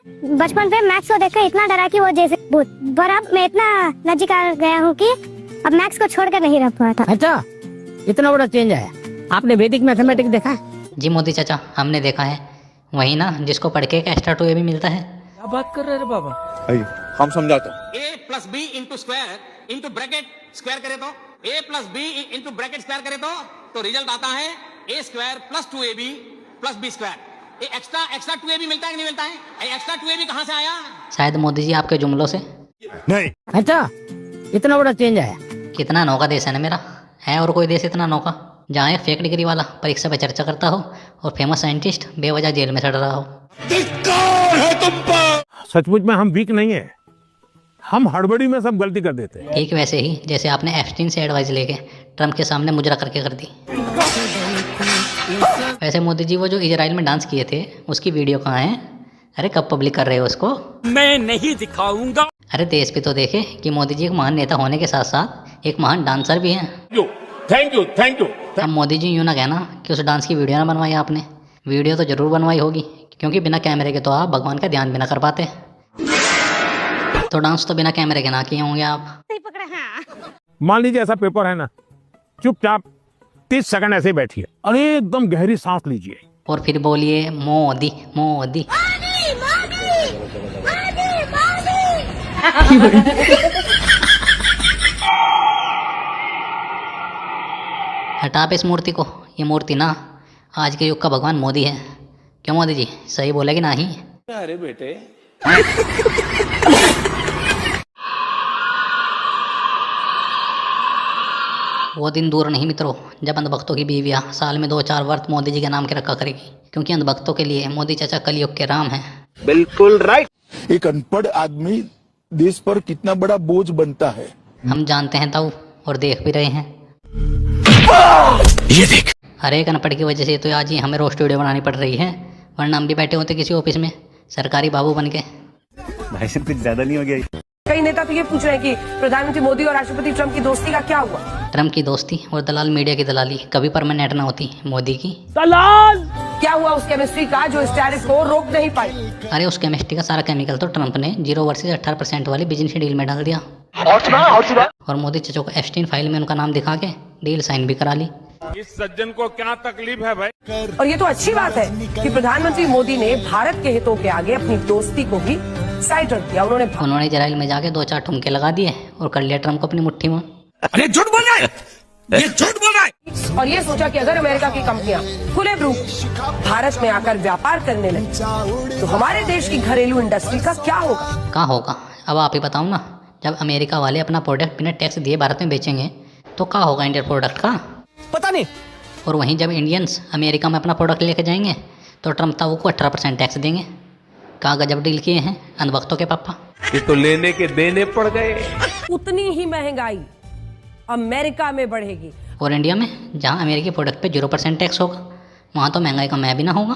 बचपन पे मैथ्स को देखकर इतना डरा कि वो जैसे भूत, पर अब मैं इतना नजीक आ गया हूँ कि अब मैथ्स को छोड़कर नहीं रह पाता। अच्छा, इतना बड़ा चेंज आया। आपने वैदिक मैथमेटिक्स देखा है? जी मोदी चाचा, हमने देखा है। वही ना जिसको पढ़ के एक एक्स्ट्रा 2a भी मिलता है। क्या बात कर रहे हैं बाबा? हम समझाते हैं। a plus B into square into bracket square करे तो a plus B into bracket square करे तो रिजल्ट आता है a square plus 2ab plus B square. ये एक्स्ट्रा 2ab मिलता है कि नहीं मिलता है? ये एक्स्ट्रा 2ab कहाँ से आया? शायद मोदी जी आपके जुमलों से। नहीं। अच्छा, इतना बड़ा चेंज आया। कितना नौका देश है ना मेरा, है और कोई देश इतना नौका जहाँ एक फेक डिग्री वाला परीक्षा पे चर्चा करता हो और फेमस साइंटिस्ट बेवजह जेल में सड़ रहा हो। सचमुच में हम वीक नहीं है, हम हड़बड़ी में सब गलती कर देते हैं। ठीक वैसे ही जैसे आपने एप्स्टीन से एडवाइस लेके ट्रम्प के सामने मुजरा करके कर दी। वैसे मोदी जी वो जो इजराइल में डांस किए थे उसकी वीडियो कहाँ है? अरे कब पब्लिक कर रहे हो उसको? मैं नहीं दिखाऊंगा। अरे देश पे तो देखे कि मोदी जी एक महान नेता होने के साथ साथ एक महान डांसर भी हैं। Thank you. अब मोदी जी यूँ ना कहना कि उस डांस की वीडियो ना बनवाई आपने। वीडियो तो जरूर बनवाई होगी, क्योंकि बिना कैमरे के तो आप भगवान का ध्यान भी ना कर पाते। तो डांस तो बिना कैमरे के ना किए होंगे आप। मान लीजिए ऐसा पेपर है ना, चुपचाप 30 सेकंड ऐसे ही बैठिए, अरे एकदम गहरी सांस लीजिए और फिर बोलिए मोदी मोदी। हटा पे इस मूर्ति को। ये मूर्ति ना आज के युग का भगवान मोदी है। क्यों मोदी जी, सही बोले कि नहीं? अरे बेटे, वो दिन दूर नहीं मित्रों जब अंधभक्तों की बीवियां साल में 2-4 व्रत मोदी जी के नाम के रखा करेगी, क्योंकि अंधभक्तों के लिए मोदी चाचा कलयुग के राम हैं। बिल्कुल राइट। एक अनपढ़ आदमी देश पर कितना बड़ा बोझ बनता है हम जानते हैं ताऊ, और देख भी रहे हैं। ये देख। हर एक अनपढ़ की वजह से तो आज ही हमें रोस्ट वीडियो बनानी पड़ रही है, वरना हम भी बैठे होते किसी ऑफिस में सरकारी बाबू बन के। भाई साहब कुछ ज्यादा नहीं हो गया? कई नेता तो ये पूछ रहे हैं कि प्रधानमंत्री मोदी और राष्ट्रपति ट्रंप की दोस्ती का क्या हुआ? ट्रम्प की दोस्ती और दलाल मीडिया की दलाली कभी परमानेंट ना होती मोदी की। दलाल क्या हुआ उस केमिस्ट्री का जो इस टैरिफ को रोक नहीं पाई? अरे उस केमिस्ट्री का सारा केमिकल तो ट्रम्प ने 0 वर्सेज 18% वाली बिजनेस डील में डाल दिया। और मोदी चचो को एप्स्टीन फाइल में उनका नाम दिखा के डील साइन भी करा ली। इस सज्जन को क्या तकलीफ है भाई? और ये तो अच्छी बात है कि प्रधानमंत्री मोदी ने भारत के हितों के आगे अपनी दोस्ती को भी साइड रख दिया। उन्होंने इजराइल में जाके 2-4 ठुमके लगा दिए और कर लिया ट्रम्प को अपनी मुट्ठी में। अरे झूठ बोल रहा है, ये झूठ बोल रहा है। और ये सोचा कि अगर अमेरिका की कंपनियां खुले रूप भारत में आकर व्यापार करने लगी तो हमारे देश की घरेलू इंडस्ट्री का क्या होगा? क्या होगा अब आप ही बताओ ना। जब अमेरिका वाले अपना प्रोडक्ट बिना टैक्स दिए भारत में बेचेंगे तो क्या होगा इंडियन प्रोडक्ट का? पता नहीं। और वहीं जब इंडियंस अमेरिका में अपना प्रोडक्ट लेके जाएंगे तो ट्रम्प ताऊ को 18% टैक्स देंगे। क्या गजब डील किए हैं अंधभक्तों के पापा। ये तो लेने के देने पड़ गए। उतनी ही महंगाई अमेरिका में बढ़ेगी। और इंडिया में जहां अमेरिकी प्रोडक्ट पे 0% टैक्स होगा वहां तो महंगाई का मैं भी ना होगा।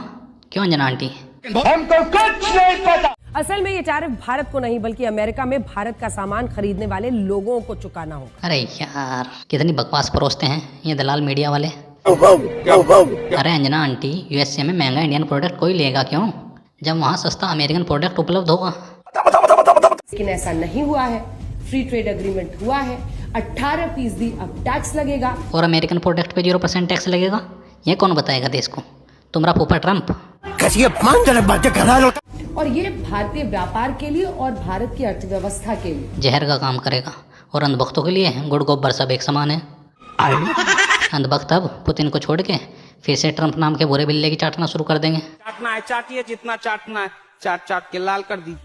क्यों अंजना आंटी? हमको कुछ नहीं पता। असल में ये टैरिफ भारत को नहीं बल्कि अमेरिका में भारत का सामान खरीदने वाले लोगों को चुकाना होगा। अरे यार कितनी बकवास परोसते हैं ये दलाल मीडिया वाले। अरे अंजना आंटी, यूएसए में महंगा इंडियन प्रोडक्ट कोई लेगा क्यों जब वहाँ सस्ता अमेरिकन प्रोडक्ट उपलब्ध होगा? लेकिन ऐसा नहीं हुआ है। फ्री ट्रेड एग्रीमेंट हुआ है, 18% अब टैक्स लगेगा। और अमेरिकन प्रोडक्ट पे 0% टैक्स लगेगा। ये कौन बताएगा देश को? तुम्हारा फूफा ट्रम्प। और ये भारतीय व्यापार के लिए और भारत की अर्थव्यवस्था के लिए जहर का काम करेगा। और अंधभक्तों के लिए गुड़ गोबर सब एक समान है। अंधभक्त अब पुतिन को छोड़ के फिर से ट्रम्प नाम के बुरे बिल्ले की चाटना शुरू कर देंगे। चाटना है, चाटिए जितना चाटना है, चाट चाट के लाल कर दीजिए।